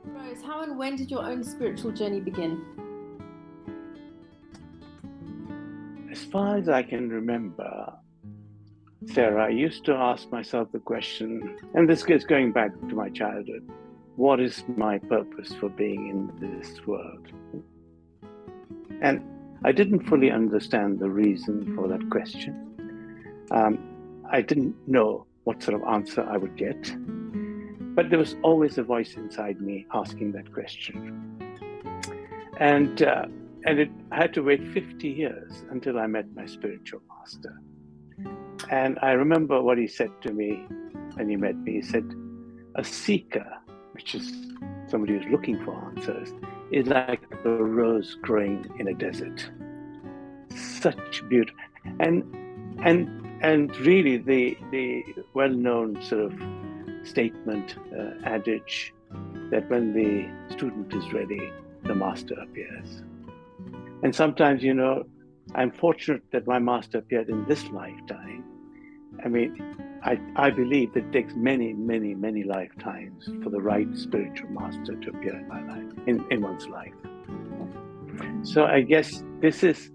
Rose, how and when did your own spiritual journey begin? As far as I can remember, Sarah, I used to ask myself the question, and this is going back to my childhood, what is my purpose for being in this world? And I didn't fully understand the reason for that question. I didn't know what sort of answer I would get, but there was always a voice inside me asking that question. And it had to wait 50 years until I met my spiritual master. And I remember what he said to me when he met me. He said, a seeker, which is somebody who's looking for answers, is like a rose growing in a desert. Such beauty. And really the well-known sort of statement, adage, that when the student is ready, the master appears. And sometimes, you know, I'm fortunate that my master appeared in this lifetime. I mean, I believe that it takes many, many, many lifetimes for the right spiritual master to appear in my life, in one's life. So I guess this is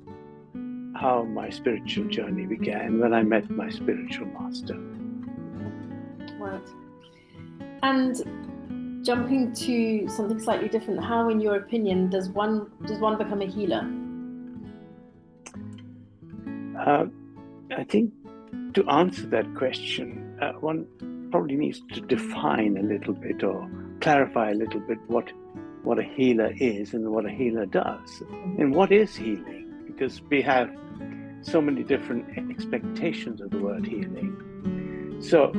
how my spiritual journey began, when I met my spiritual master. Right. And jumping to something slightly different, how, in your opinion, does one become a healer? I think to answer that question, one probably needs to define a little bit or clarify a little bit what a healer is and what a healer does. And what is healing? Because we have so many different expectations of the word healing. So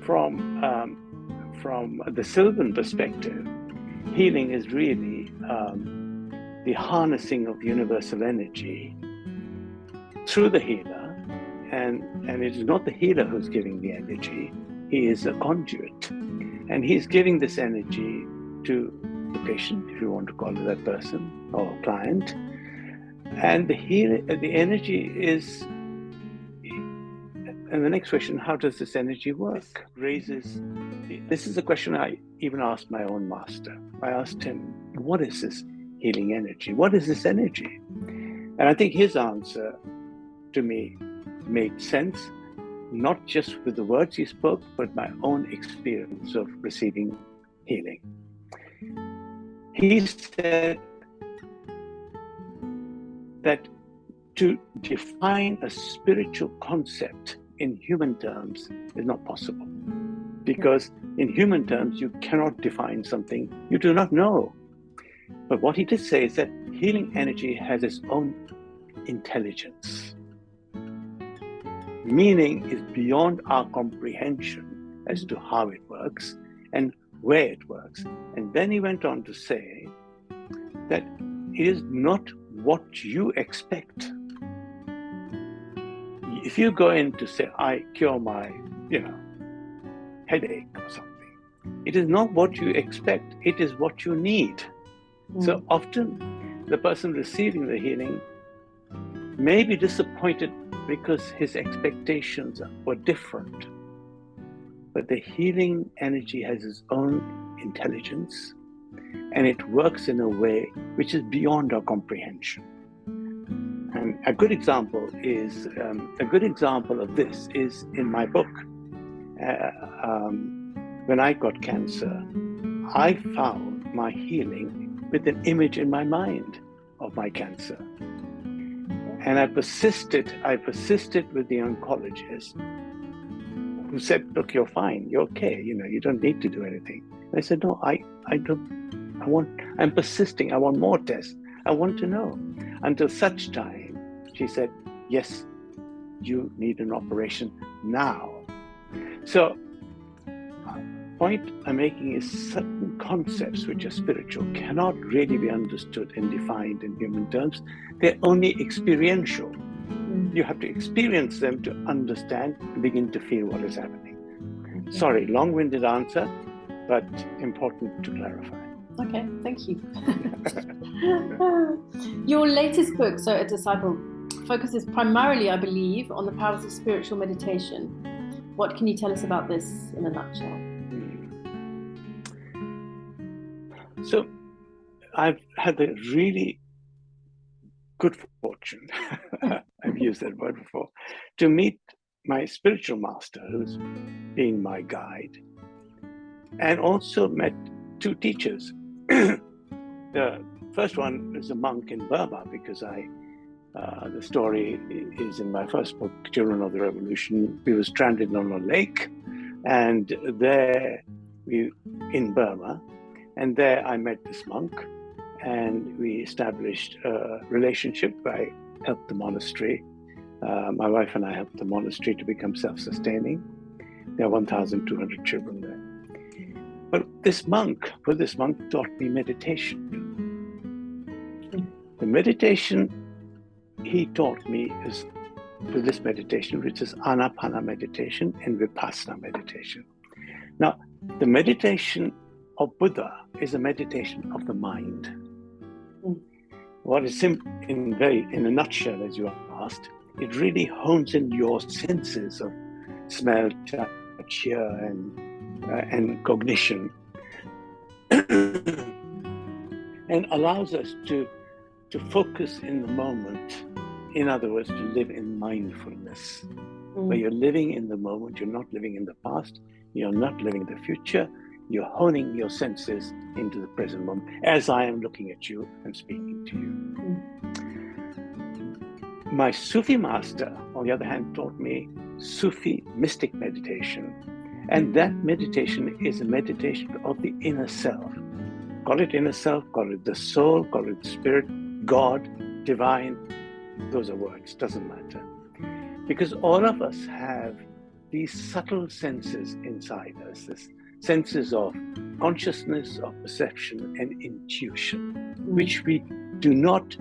from the Sylvan perspective, healing is really the harnessing of universal energy through the healer, and it is not the healer who's giving the energy, he is a conduit, and he's giving this energy to the patient, if you want to call it that person, or client, and the energy is, and the next question, how does this energy work? This is a question I even asked my own master. I asked him, what is this healing energy? What is this energy? And I think his answer to me made sense, not just with the words he spoke, but my own experience of receiving healing. He said that to define a spiritual concept in human terms is not possible, because in human terms you cannot define something you do not know. But what he did say is that healing energy has its own intelligence. Meaning is beyond our comprehension as to how it works and where it works. And then he went on to say that it is not what you expect. If you go in to say, I cure my, headache or something, it is not what you expect, it is what you need. So often the person receiving the healing may be disappointed because his expectations were different. But the healing energy has its own intelligence, and it works in a way which is beyond our comprehension. And a good example of this is in my book. When I got cancer, I found my healing with an image in my mind of my cancer. And I persisted with the oncologist, who said, look, you're fine, you're okay, you don't need to do anything. And I said, no, I'm persisting, I want more tests, I want to know. Until such time, she said, yes, you need an operation now. So, point I'm making is certain concepts which are spiritual cannot really be understood and defined in human terms. They're only experiential. You have to experience them to understand and begin to feel what is happening. Sorry, long-winded answer, but important to clarify. Okay, thank you. Your latest book, so A Disciple focuses primarily, I believe, on the powers of spiritual meditation. What can you tell us about this in a nutshell? So I've had the really good fortune, I've used that word before, to meet my spiritual master, who's been my guide, and also met two teachers. The first one is a monk in Burma, because the story is in my first book, Children of the Revolution. We were stranded on a lake, and in Burma, and there I met this monk, and we established a relationship. I helped the monastery. My wife and I helped the monastery to become self-sustaining. There are 1,200 children there. But this monk taught me meditation. The meditation he taught me is this meditation, which is Anapana meditation and Vipassana meditation. Now, the meditation of Buddha is a meditation of the mind. What is in a nutshell, as you asked, it really hones in your senses of smell, touch, hear, and cognition, and allows us to focus in the moment. In other words, to live in mindfulness, where you're living in the moment. You're not living in the past. You're not living in the future. You're honing your senses into the present moment, as I am looking at you and speaking to you. My Sufi master, on the other hand, taught me Sufi mystic meditation. And that meditation is a meditation of the inner self. Call it inner self, call it the soul, call it spirit, God, divine. Those are words, doesn't matter. Because all of us have these subtle senses inside us, this senses of consciousness, of perception, and intuition, which we do not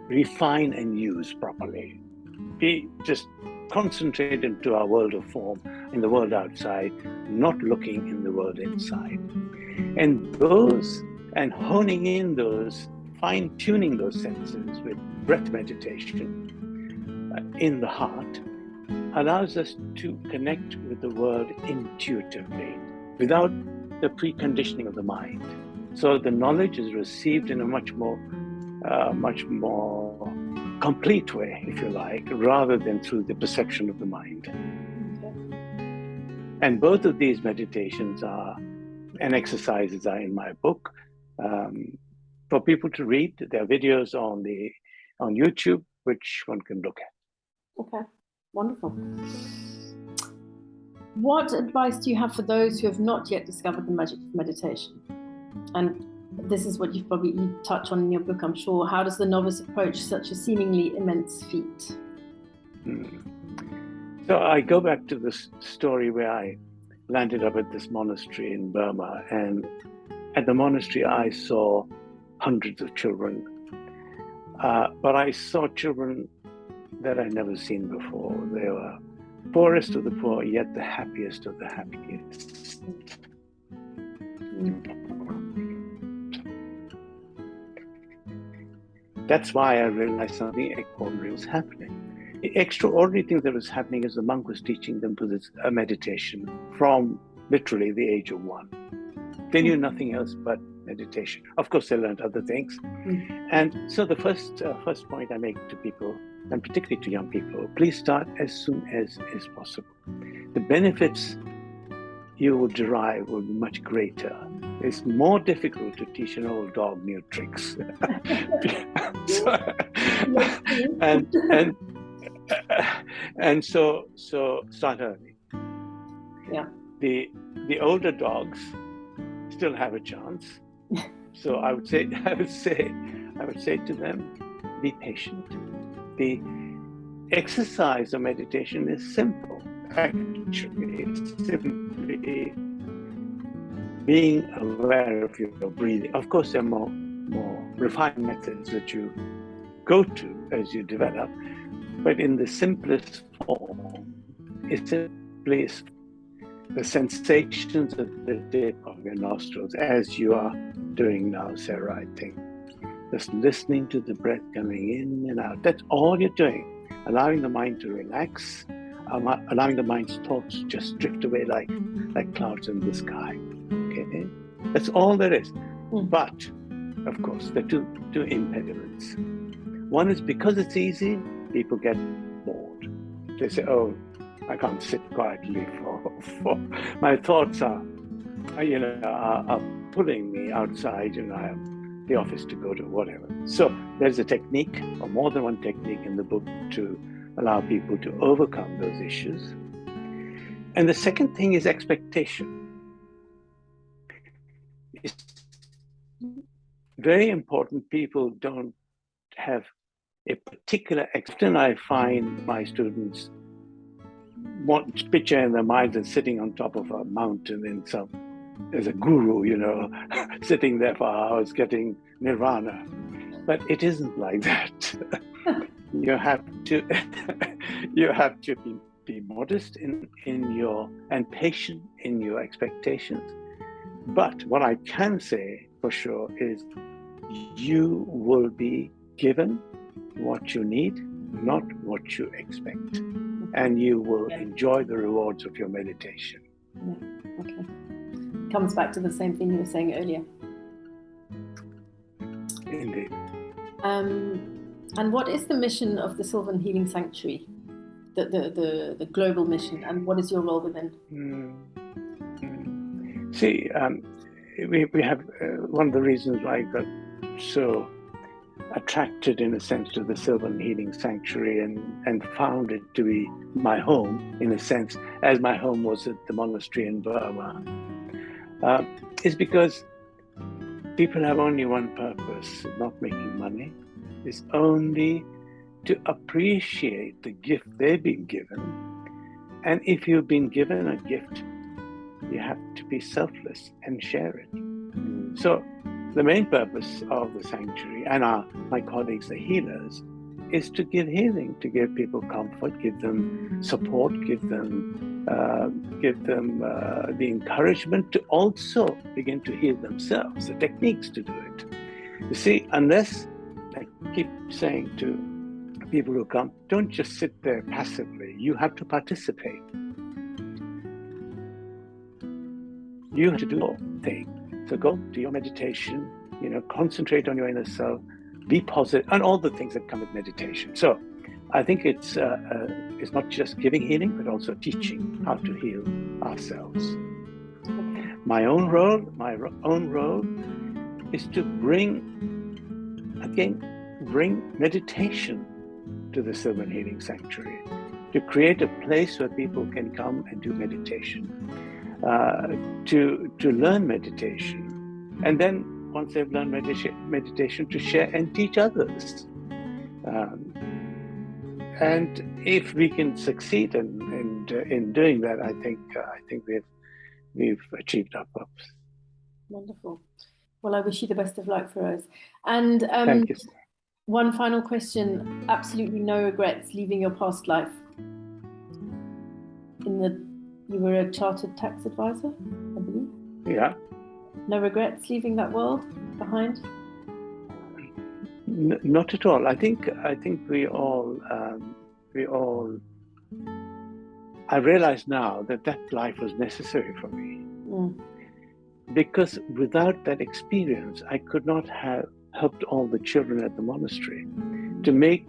refine and use properly. We just concentrate into our world of form, in the world outside, not looking in the world inside. And honing in those, fine-tuning those senses with breath meditation in the heart allows us to connect with the world intuitively, without the preconditioning of the mind. So the knowledge is received in a much more complete way, if you like, rather than through the perception of the mind. Okay. And both of these meditations and exercises are in my book for people to read. There are videos on YouTube, which one can look at. Okay, wonderful. What advice do you have for those who have not yet discovered the magic of meditation? And this is what you touch on in your book, I'm sure. How does the novice approach such a seemingly immense feat? So I go back to this story where I landed up at this monastery in Burma, and at the monastery I saw hundreds of children, but I saw children that I'd never seen before. They were poorest of the poor, yet the happiest of the happiest. That's why I realized something extraordinary was happening. The extraordinary thing that was happening is the monk was teaching them to this meditation from literally the age of 1. They knew nothing else but meditation. Of course, they learned other things. And so the first point I make to people, and particularly to young people, please start as soon as is possible. The benefits you will derive will be much greater. It's more difficult to teach an old dog new tricks. So start early. Yeah. The older dogs still have a chance. So I would say to them, be patient. The exercise of meditation is simple. Actually, it's simply being aware of your breathing. Of course, there are more refined methods that you go to as you develop, but in the simplest form, it's simply the sensations at the tip of your nostrils, as you are doing now, Sarah, I think. just listening to the breath coming in and out. That's all you're doing. Allowing the mind to relax, allowing the mind's thoughts to just drift away like clouds in the sky. Okay, that's all there is. But of course, there are two impediments. One is because it's easy, people get bored. They say, "Oh, I can't sit quietly for my thoughts are pulling me outside, I have the office to go to, whatever." So there's a technique, or more than one technique in the book, to allow people to overcome those issues. And the second thing is expectation. It's very important people don't have a particular. Often I find my students want picture in their minds and sitting on top of a mountain as a guru, sitting there for hours getting nirvana. But it isn't like that. You have to be modest in your and patient in your expectations. But what I can say for sure is you will be given what you need, not what you expect. And you will enjoy the rewards of your meditation. Yeah, okay. Comes back to the same thing you were saying earlier. Indeed. And what is the mission of the Sylvan Healing Sanctuary, the global mission, and what is your role within? See, we have one of the reasons why I got so attracted, in a sense, to the Sylvan Healing Sanctuary and found it to be my home, in a sense, as my home was at the monastery in Burma, is because people have only one purpose, not making money. It's only to appreciate the gift they've been given. And if you've been given a gift, you have to be selfless and share it. So the main purpose of the sanctuary and my colleagues, the healers, is to give healing, to give people comfort, give them support, give them the encouragement to also begin to heal themselves, the techniques to do it. You see, unless, I keep saying to people who come, don't just sit there passively. You have to participate. You have to do your thing. So go to your meditation, concentrate on your inner self, be positive, and all the things that come with meditation. So I think it's not just giving healing, but also teaching how to heal ourselves. My own role is to bring meditation to the Sylvan Healing Sanctuary, to create a place where people can come and do meditation, to learn meditation, and then once they've learned meditation, to share and teach others. And if we can succeed in doing that, I think we've achieved our purpose. Wonderful. Well, I wish you the best of luck, Feroze. And thank you. One final question: absolutely no regrets leaving your past life. You were a chartered tax advisor, I believe. Yeah. No regrets leaving that world behind? Not at all. I think we all. I realize now that life was necessary for me, because without that experience, I could not have helped all the children at the monastery to make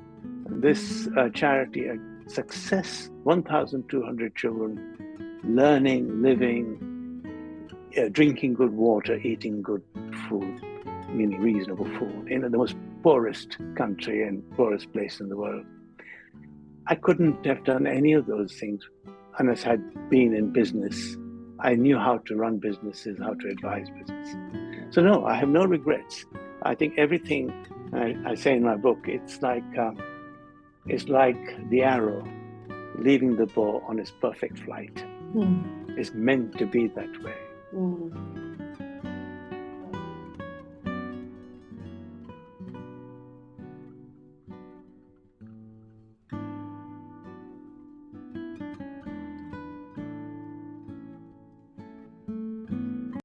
this charity a success. 1,200 children learning, living, drinking good water, eating good food, meaning reasonable food, in the most poorest country and poorest place in the world. I couldn't have done any of those things unless I'd been in business. I knew how to run businesses, how to advise business. So no, I have no regrets. I think everything I say in my book, it's like the arrow leaving the bow on its perfect flight. It's meant to be that way.